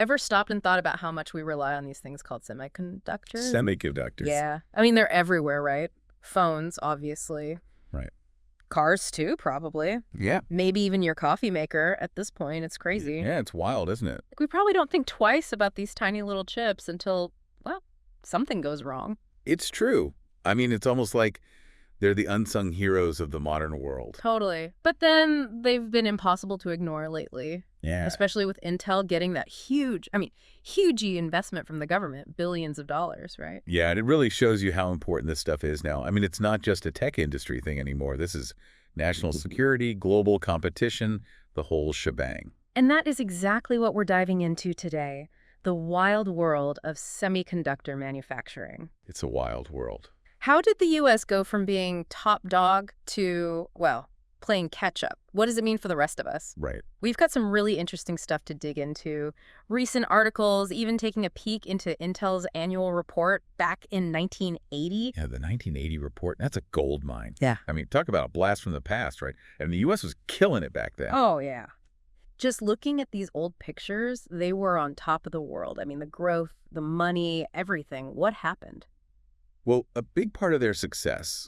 Ever stopped and thought about how much we rely on these things called semiconductors? Semiconductors. Yeah. I mean, they're everywhere, right? Phones, obviously. Right. Cars, too, probably. Yeah. Maybe even your coffee maker at this point. It's crazy. Yeah, it's wild, isn't it? We probably don't think twice about these tiny little chips until, well, something goes wrong. It's true. I mean, it's almost like they're the unsung heroes of the modern world. Totally. But then they've been impossible to ignore lately. Yeah. Especially with Intel getting that huge investment from the government, billions of dollars, right? Yeah, and it really shows you how important this stuff is now. I mean, it's not just a tech industry thing anymore. This is national security, global competition, the whole shebang. And that is exactly what we're diving into today, the wild world of semiconductor manufacturing. It's a wild world. How did the U.S. go from being top dog to, well, playing catch-up? What does it mean for the rest of us? Right. We've got some really interesting stuff to dig into. Recent articles, even taking a peek into Intel's annual report back in 1980. Yeah, the 1980 report, that's a gold mine. Yeah. I mean, talk about a blast from the past, right? And the U.S. was killing it back then. Oh, yeah. Just looking at these old pictures, they were on top of the world. I mean, the growth, the money, everything. What happened? Well, a big part of their success,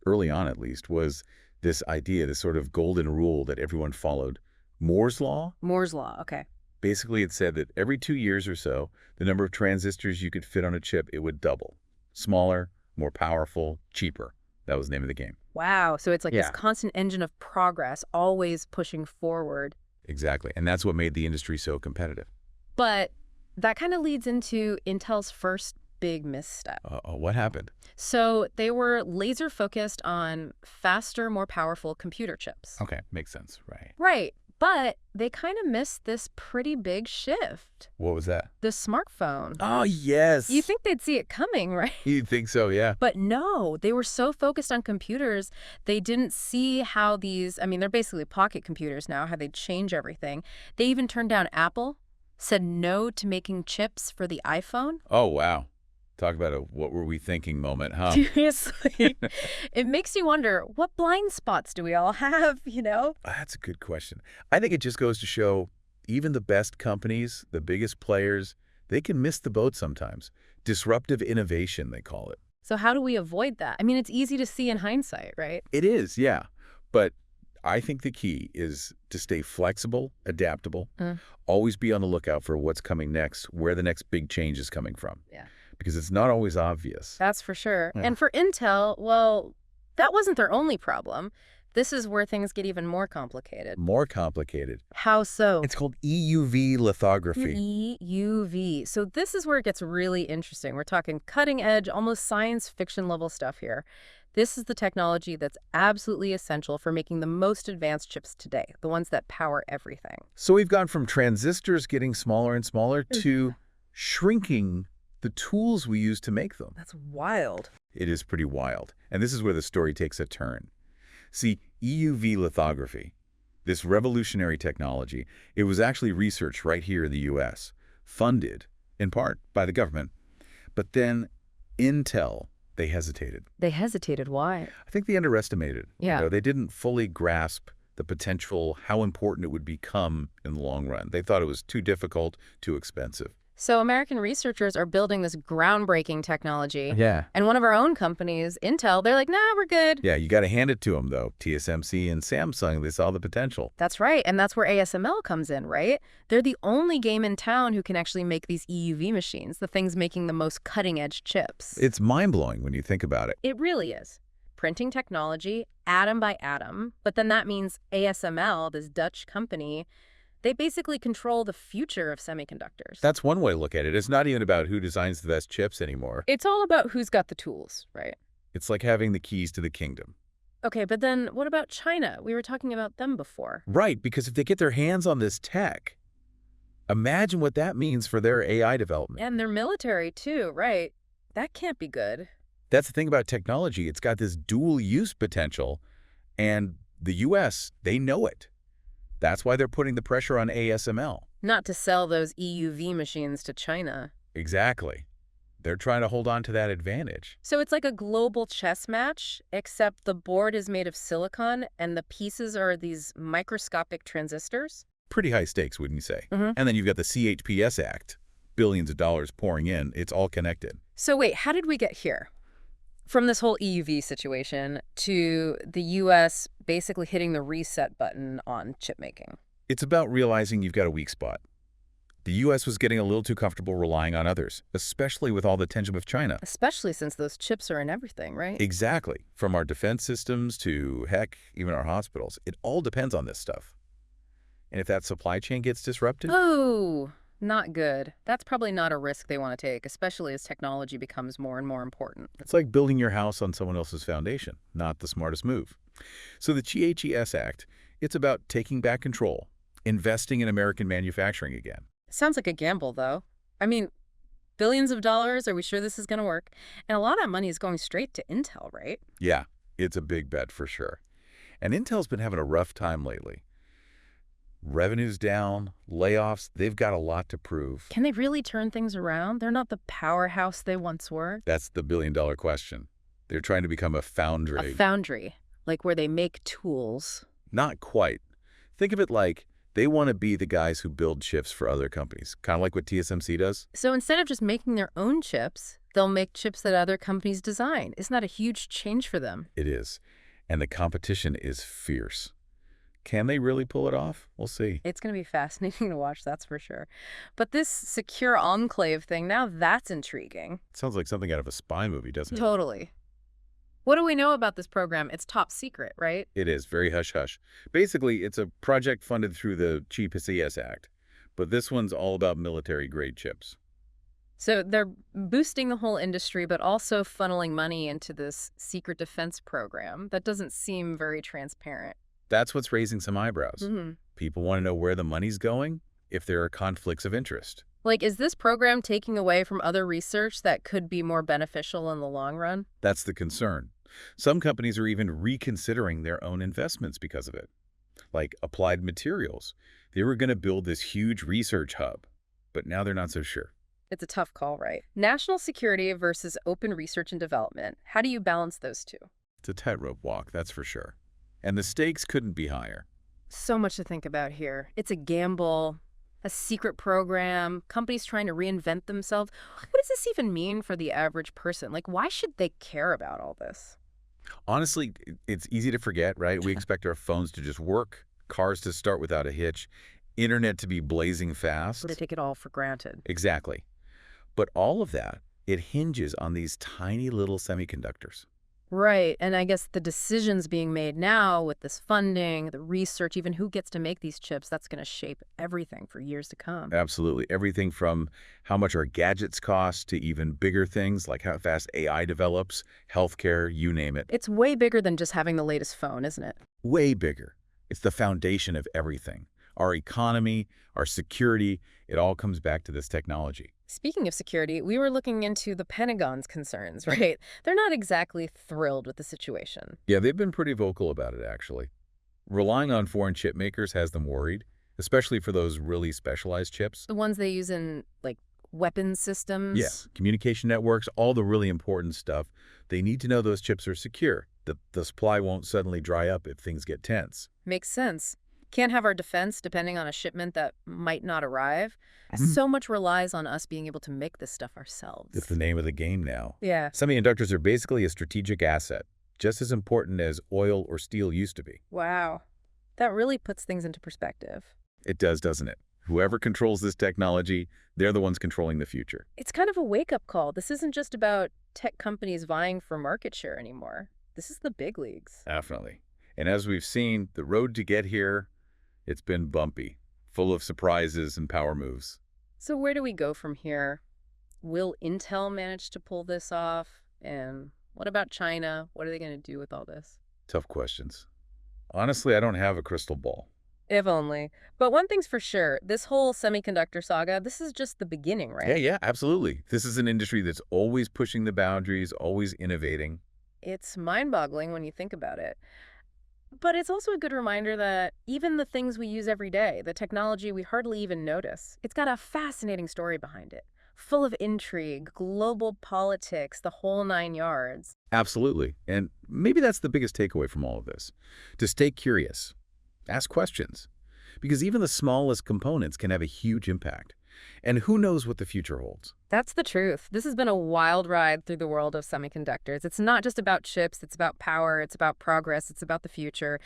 early on at least, was this idea, this sort of golden rule that everyone followed. Moore's Law? Moore's Law, okay. Basically, it said that every 2 years or so, the number of transistors you could fit on a chip, it would double. Smaller, more powerful, cheaper. That was the name of the game. Wow, so it's like this Yeah. constant engine of progress, always pushing forward. Exactly. And that's what made the industry so competitive. But that kind of leads into Intel's first big misstep. What happened? So they were laser focused on faster, more powerful computer chips. Okay, makes sense. Right. Right. But they kind of missed this pretty big shift. What was that? The smartphone. Oh, yes. You think they'd see it coming, right? You'd think so, yeah. But no, they were so focused on computers, they didn't see how these, they're basically pocket computers now, how they'd change everything. They even turned down Apple, said no to making chips for the iPhone. Oh, wow. Talk about a what were we thinking moment, huh? Seriously. It makes you wonder, what blind spots do we all have, That's a good question. I think it just goes to show even the best companies, the biggest players, they can miss the boat sometimes. Disruptive innovation, they call it. So how do we avoid that? It's easy to see in hindsight, right? It is, yeah. But I think the key is to stay flexible, adaptable, always be on the lookout for what's coming next, where the next big change is coming from. Yeah. Because it's not always obvious. That's for sure. Yeah. And for Intel, well, that wasn't their only problem. This is where things get even more complicated. More complicated. How so? It's called EUV lithography. EUV. So this is where it gets really interesting. We're talking cutting edge, almost science fiction level stuff here. This is the technology that's absolutely essential for making the most advanced chips today, the ones that power everything. So we've gone from transistors getting smaller and smaller to shrinking the tools we use to make them. That's wild. It is pretty wild. And this is where the story takes a turn. See, EUV lithography, this revolutionary technology, it was actually researched right here in the U.S., funded, in part, by the government. But then Intel, they hesitated. They hesitated. Why? I think they underestimated it. Yeah. They didn't fully grasp the potential, how important it would become in the long run. They thought it was too difficult, too expensive. So American researchers are building this groundbreaking technology. Yeah. And one of our own companies, Intel, they're like, nah, we're good. Yeah, you got to hand it to them, though. TSMC and Samsung, they saw the potential. That's right. And that's where ASML comes in, right? They're the only game in town who can actually make these EUV machines, the things making the most cutting-edge chips. It's mind-blowing when you think about it. It really is. Printing technology, atom by atom. But then that means ASML, this Dutch company, they basically control the future of semiconductors. That's one way to look at it. It's not even about who designs the best chips anymore. It's all about who's got the tools, right? It's like having the keys to the kingdom. Okay, but then what about China? We were talking about them before. Right, because if they get their hands on this tech, imagine what that means for their AI development. And their military, too, right? That can't be good. That's the thing about technology. It's got this dual-use potential, and the U.S., they know it. That's why they're putting the pressure on ASML. Not to sell those EUV machines to China. Exactly. They're trying to hold on to that advantage. So it's like a global chess match, except the board is made of silicon and the pieces are these microscopic transistors? pretty high stakes, wouldn't you say? Hmm. And then you've got the CHPS Act, billions of dollars pouring in. It's all connected. So wait, how did we get here? From this whole EUV situation to the U.S. basically hitting the reset button on chip making. It's about realizing you've got a weak spot. The U.S. was getting a little too comfortable relying on others, especially with all the tension with China. Especially since those chips are in everything, right? Exactly. From our defense systems to, heck, even our hospitals. It all depends on this stuff. And if that supply chain gets disrupted, Oh, not good. That's probably not a risk they want to take, especially as technology becomes more and more important. it's like building your house on someone else's foundation, not the smartest move. So the GHES Act, it's about taking back control, investing in American manufacturing again. Sounds like a gamble, though. I mean, billions of dollars, are we sure this is going to work? And a lot of that money is going straight to Intel, right? Yeah, it's a big bet for sure. And Intel's been having a rough time lately. Revenue's down, layoffs, they've got a lot to prove. Can they really turn things around? They're not the powerhouse they once were. That's the billion-dollar question. They're trying to become a A foundry. foundry, like where they make tools. Not quite. Think of it like they want to be the guys who build chips for other companies, kind of like what TSMC does. So instead of just making their own chips, they'll make chips that other companies design. Isn't that a huge change for them? It is. And the competition is fierce. Can they really pull it off? We'll see. It's going to be fascinating to watch, that's for sure. But this secure enclave thing, now that's intriguing. Sounds like something out of a spy movie, doesn't it? Totally. What do we know about this program? It's top secret, right? It is. Very hush-hush. Basically, it's a project funded through the GPCS Act. But this one's all about military-grade chips. So they're boosting the whole industry, but also funneling money into this secret defense program. That doesn't seem very transparent. That's what's raising some eyebrows. Hmm. People want to know where the money's going, if there are conflicts of interest. Like, is this program taking away from other research that could be more beneficial in the long run? That's the concern. Some companies are even reconsidering their own investments because of it. Like Applied Materials. They were going to build this huge research hub, but now they're not so sure. It's a tough call, right? National security versus open research and development. How do you balance those two? It's a tightrope walk, that's for sure. And the stakes couldn't be higher. So much to think about here. It's a gamble, a secret program, companies trying to reinvent themselves. What does this even mean for the average person? Like, why should they care about all this? Honestly, it's easy to forget, right? We expect our phones to just work, cars to start without a hitch, internet to be blazing fast. They take it all for granted. Exactly. But all of that, it hinges on these tiny little semiconductors. Right. And I guess the decisions being made now with this funding, the research, even who gets to make these chips, that's going to shape everything for years to come. Absolutely. Everything from how much our gadgets cost to even bigger things like how fast AI develops, healthcare, you name it. It's way bigger than just having the latest phone, isn't it? Way bigger. It's the foundation of everything. Our economy, our security, it all comes back to this technology. Speaking of security, we were looking into the Pentagon's concerns, right? They're not exactly thrilled with the situation. Yeah, they've been pretty vocal about it, actually. Relying on foreign chip makers has them worried, especially for those really specialized chips. The ones they use in, like, weapons systems? Yeah, communication networks, all the really important stuff. They need to know those chips are secure, that the supply won't suddenly dry up if things get tense. Makes sense. Can't have our defense depending on a shipment that might not arrive. Mhm. So much relies on us being able to make this stuff ourselves. It's the name of the game now. Yeah. Semiconductors are basically a strategic asset, just as important as oil or steel used to be. Wow. That really puts things into perspective. It does, doesn't it? Whoever controls this technology, they're the ones controlling the future. It's kind of a wake-up call. This isn't just about tech companies vying for market share anymore. This is the big leagues. Definitely. And as we've seen, the road to get here, it's been bumpy, full of surprises and power moves. So where do we go from here? Will Intel manage to pull this off? And what about China? What are they going to do with all this? Tough questions. Honestly, I don't have a crystal ball. If only. But one thing's for sure, this whole semiconductor saga, this is just the beginning, right? Yeah, absolutely. This is an industry that's always pushing the boundaries, always innovating. It's mind-boggling when you think about it. But it's also a good reminder that even the things we use every day, the technology we hardly even notice, it's got a fascinating story behind it, full of intrigue, global politics, the whole 9 yards. Absolutely. And maybe that's the biggest takeaway from all of this. To stay curious, ask questions, because even the smallest components can have a huge impact. And who knows what the future holds? That's the truth. This has been a wild ride through the world of semiconductors. It's not just about chips, it's about power, it's about progress, it's about the future.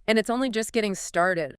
And it's only just getting started.